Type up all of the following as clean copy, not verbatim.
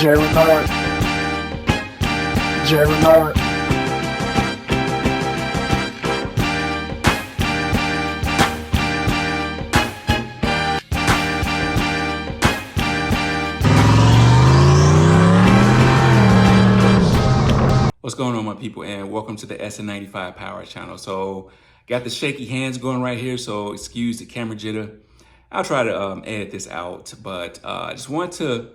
Renard. Renard. What's going on, my people, and welcome to the SN95 Power channel. So got the shaky hands going right here, so excuse the camera jitter. I'll try to edit this out, but I just want to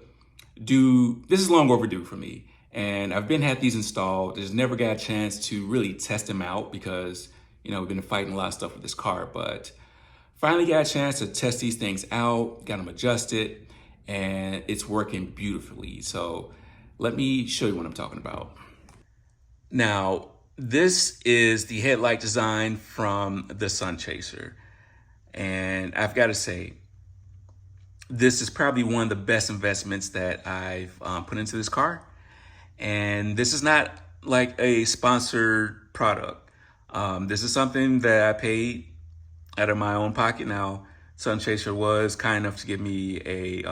this is long overdue for me. And I've had these installed, just never got a chance to really test them out because, you know, we've been fighting a lot of stuff with this car, but finally got a chance to test these things out, got them adjusted, and it's working beautifully. So let me show you what I'm talking about. Now, this is the headlight design from the Sun Chaser. And I've got to say, this is probably one of the best investments that I've put into this car. And this is not like a sponsored product. This is something that I paid out of my own pocket. Now, Sun Chaser was kind enough to give me a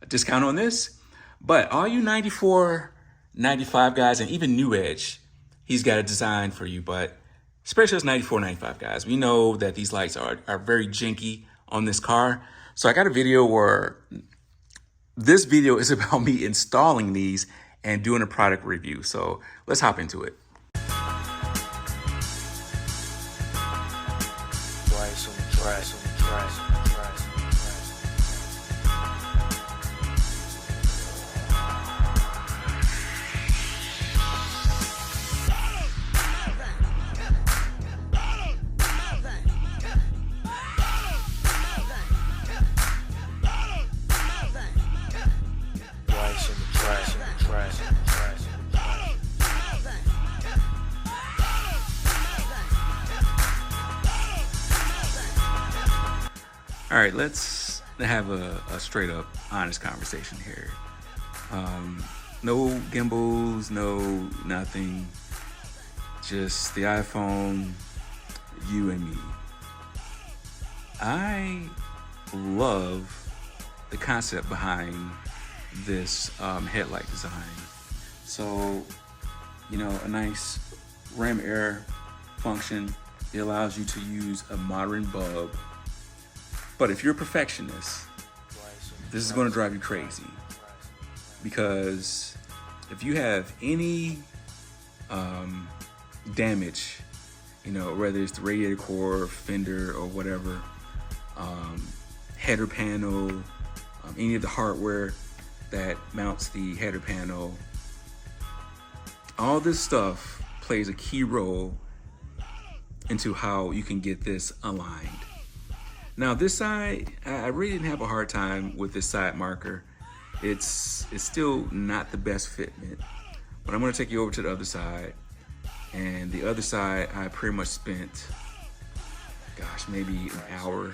discount on this. But all you 94, 95 guys, and even New Edge, he's got a design for you. But especially us 94, 95 guys, we know that these lights are very janky on this car. So I got a video where this video is about me installing these and doing a product review. So let's hop into it. All right, let's have a straight up honest conversation here. No gimbals, no nothing. Just the iPhone, you and me. I love the concept behind this headlight design. So, you know, a nice ram air function. It allows you to use a modern bulb. But if you're a perfectionist, this is going to drive you crazy, because if you have any damage, you know, whether it's the radiator core, fender, or whatever, header panel, any of the hardware that mounts the header panel, all this stuff plays a key role into how you can get this aligned. Now this side, I really didn't have a hard time with this side marker. It's still not the best fitment, but I'm gonna take you over to the other side. And the other side, I pretty much spent, gosh, maybe an hour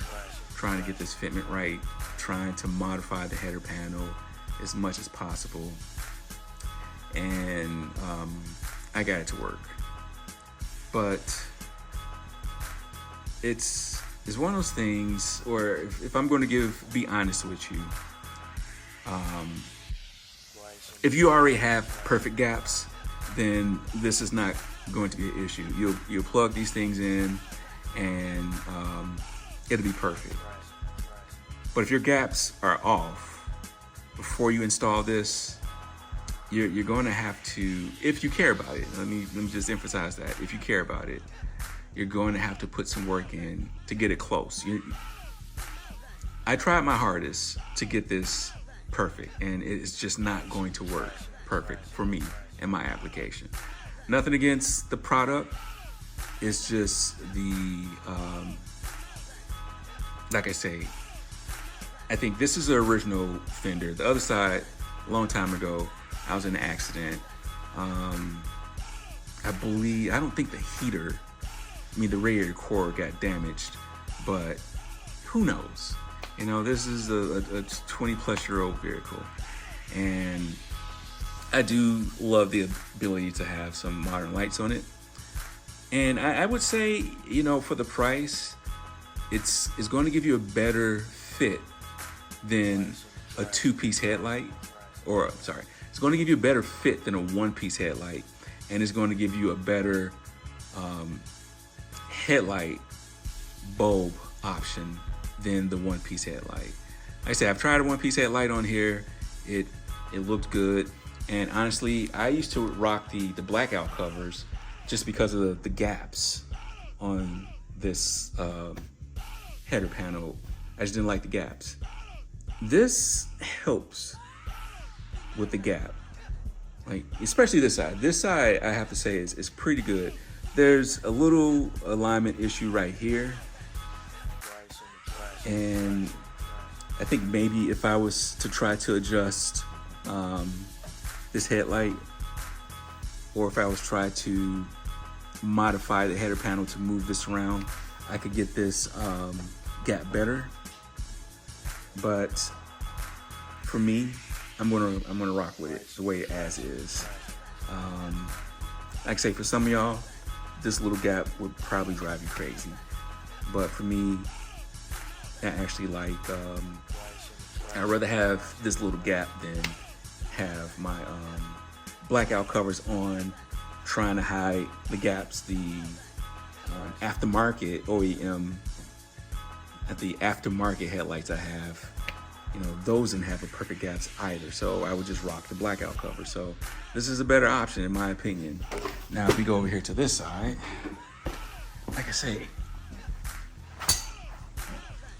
trying to get this fitment right, trying to modify the header panel as much as possible. And I got it to work. But it's one of those things, or if I'm going to be honest with you, if you already have perfect gaps, then this is not going to be an issue. You'll plug these things in and it'll be perfect. But if your gaps are off before you install this, you're going to have to, if you care about it, let me just emphasize that, if you care about it, you're going to have to put some work in to get it close. I tried my hardest to get this perfect, and it's just not going to work perfect for me and my application. Nothing against the product. It's just the, like I say, I think this is the original fender. The other side, a long time ago, I was in an accident. I don't think the heater, the radiator core got damaged, but who knows? You know, this is a 20-plus-year-old vehicle, and I do love the ability to have some modern lights on it. And I would say, you know, for the price, it's going to give you a better fit than a two-piece headlight, or sorry, It's going to give you a better fit than a one-piece headlight, and it's going to give you a better headlight bulb option than the one-piece headlight. Like I said, I've tried a one-piece headlight on here. It looked good, and honestly, I used to rock the blackout covers just because of the gaps on this header panel. I just didn't like the gaps. This helps with the gap, like especially this side. This side, I have to say, is pretty good. There's a little alignment issue right here, and I think maybe if I was to try to adjust this headlight, or if I was try to modify the header panel to move this around, I could get this gap better. But for me, I'm gonna rock with it the way as is. Like I say, for some of y'all, this little gap would probably drive you crazy. But for me, I actually like, I'd rather have this little gap than have my blackout covers on, trying to hide the gaps. The aftermarket OEM, at the aftermarket headlights I have, you know, those didn't have a perfect gaps either. So I would just rock the blackout cover. So this is a better option in my opinion. Now, if we go over here to this side, like I say,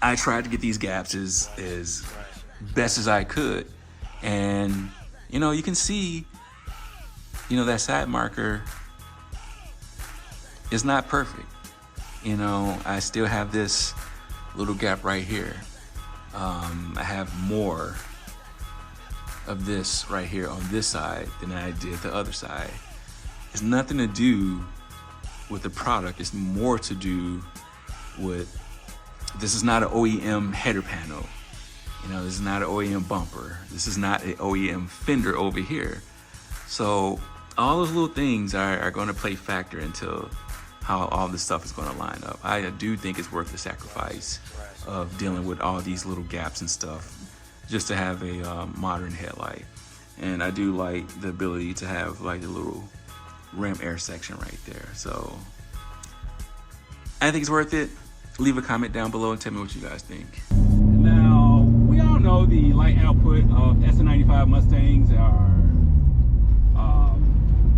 I tried to get these gaps as best as I could. And, you know, you can see, you know, that side marker is not perfect. You know, I still have this little gap right here. I have more of this right here on this side than I did the other side. It's nothing to do with the product. It's more to do with, this is not an OEM header panel. You know, this is not an OEM bumper. This is not an OEM fender over here. So all those little things are going to play factor into how all this stuff is going to line up. I do think it's worth the sacrifice of dealing with all these little gaps and stuff just to have a modern headlight. And I do like the ability to have like a little ram air section right there. So I think it's worth it. Leave a comment down below and tell me what you guys think. Now, we all know the light output of SN95 Mustangs are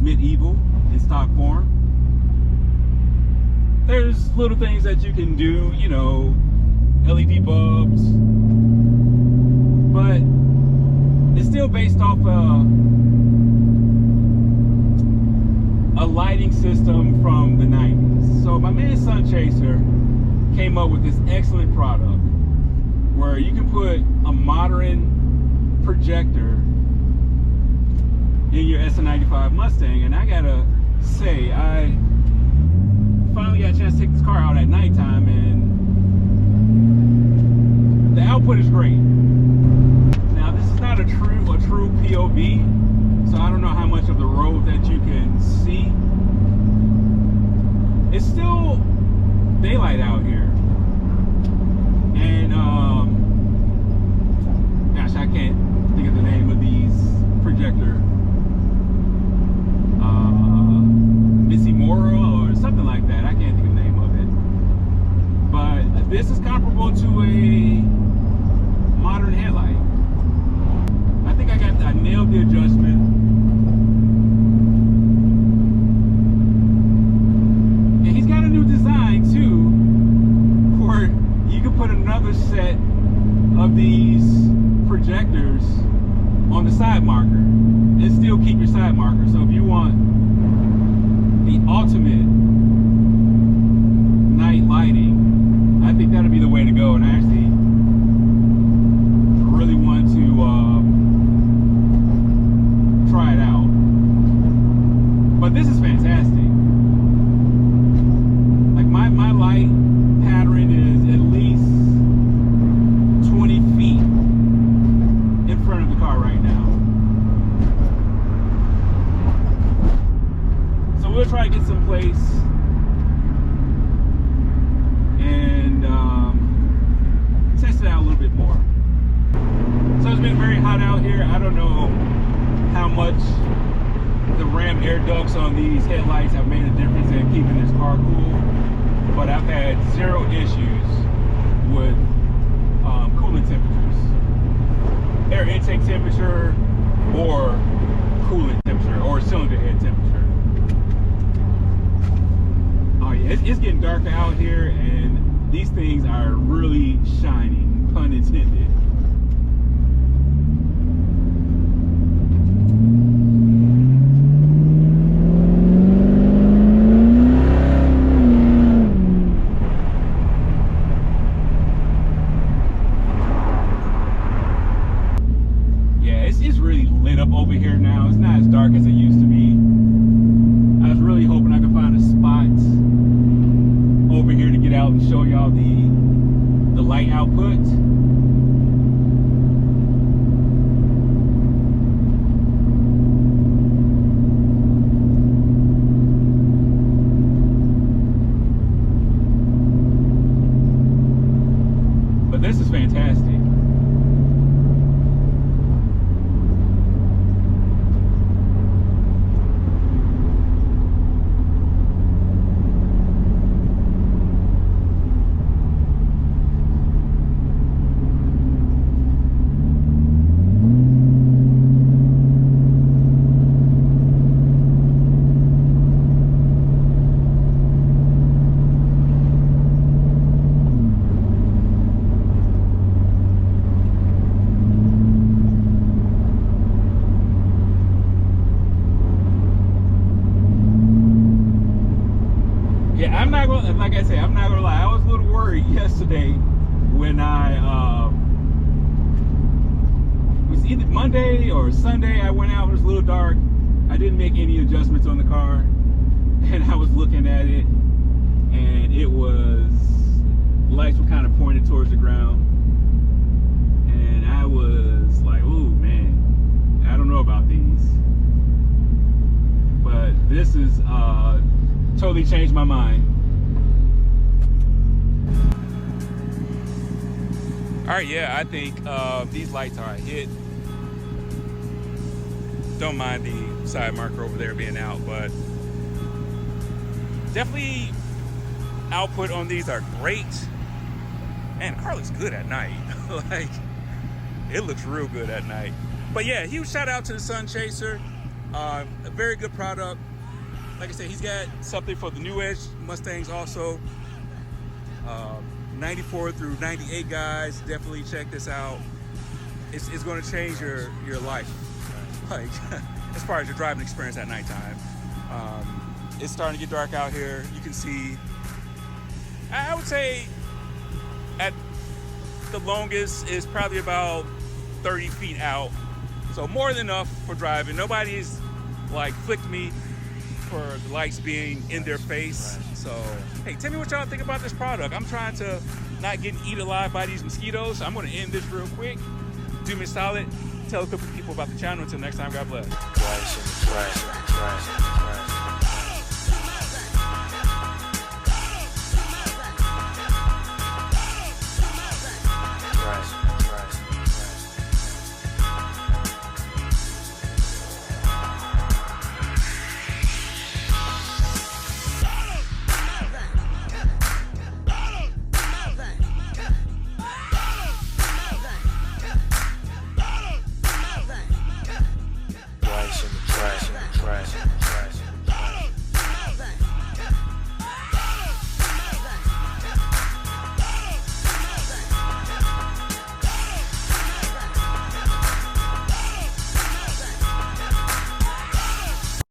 medieval in stock form. There's little things that you can do, you know, LED bulbs, but it's still based off a lighting system from the 90s. So my man Sun Chaser came up with this excellent product where you can put a modern projector in your SN95 Mustang. And I gotta say, I finally got a chance to take this car out at nighttime, and the output is great. Now, this is not a true POV, so I don't know how much of the road that you can see. It's still daylight out here, and gosh, I can't think of the name of these projector, Mora or something like that. I can't think of the name of it, but this is comparable to a modern headlight. I think I nailed the adjustment. And he's got a new design too, where you can put another set of these projectors on the side marker and still keep your side marker. So if you want the ultimate night lighting, I think that'll be the way to go. And I actually really want to try it out. But this is fantastic. Like my light pattern is at least 20 feet in front of the car right now. So we'll try to get someplace and air ducts on these headlights have made a difference in keeping this car cool, but I've had zero issues with coolant temperatures, air intake temperature, or coolant temperature, or cylinder head temperature. Oh yeah, it's getting darker out here, and these things are really shining, pun intended. It's really lit up over here now. It's not as dark as it used to be. I was really hoping I could find a spot over here to get out and show y'all the light output. But this is fantastic. Yeah, I'm not gonna, like I said, I'm not gonna lie. I was a little worried yesterday when it was either Monday or Sunday. I went out, it was a little dark. I didn't make any adjustments on the car, and I was looking at it, and it was, lights were kind of pointed towards the ground, and I was like, ooh, man, I don't know about these. But this is totally changed my mind. All right, yeah, I think these lights are a hit. Don't mind the side marker over there being out, but definitely output on these are great. Man, the car looks good at night. Like, it looks real good at night. But yeah, huge shout out to the Sun Chaser. A very good product. Like I said, he's got something for the new edge Mustangs also. 94 through 98 guys, definitely check this out. It's going to change your life, like as far as your driving experience at nighttime. It's starting to get dark out here. You can see, I would say at the longest is probably about 30 feet out. So more than enough for driving. Nobody's like flicked me for the lights being in their face. So, hey, tell me what y'all think about this product. I'm trying to not get eaten alive by these mosquitoes. So I'm going to end this real quick. Do me a solid. Tell a couple people about the channel. Until next time, God bless.